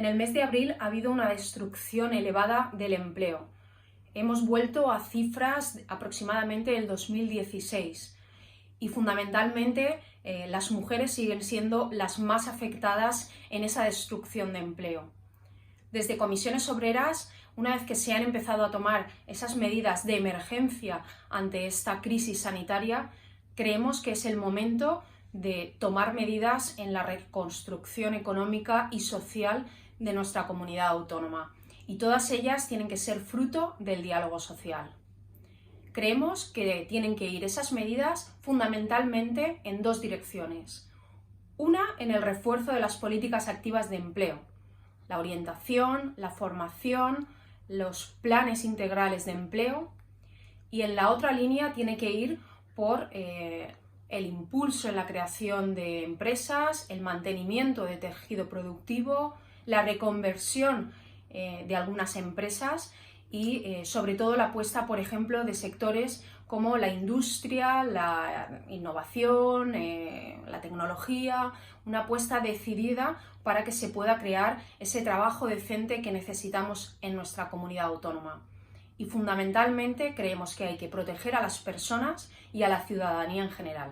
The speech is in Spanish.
En el mes de abril ha habido una destrucción elevada del empleo. Hemos vuelto a cifras aproximadamente del 2016 y fundamentalmente las mujeres siguen siendo las más afectadas en esa destrucción de empleo. Desde Comisiones Obreras, una vez que se han empezado a tomar esas medidas de emergencia ante esta crisis sanitaria, creemos que es el momento de tomar medidas en la reconstrucción económica y social de nuestra comunidad autónoma, y todas ellas tienen que ser fruto del diálogo social. Creemos que tienen que ir esas medidas fundamentalmente en dos direcciones. Una, en el refuerzo de las políticas activas de empleo, la orientación, la formación, los planes integrales de empleo, y en la otra línea tiene que ir por el impulso en la creación de empresas, el mantenimiento de tejido productivo, la reconversión de algunas empresas y sobre todo la apuesta, por ejemplo, de sectores como la industria, la innovación, la tecnología, una apuesta decidida para que se pueda crear ese trabajo decente que necesitamos en nuestra comunidad autónoma. Y fundamentalmente creemos que hay que proteger a las personas y a la ciudadanía en general.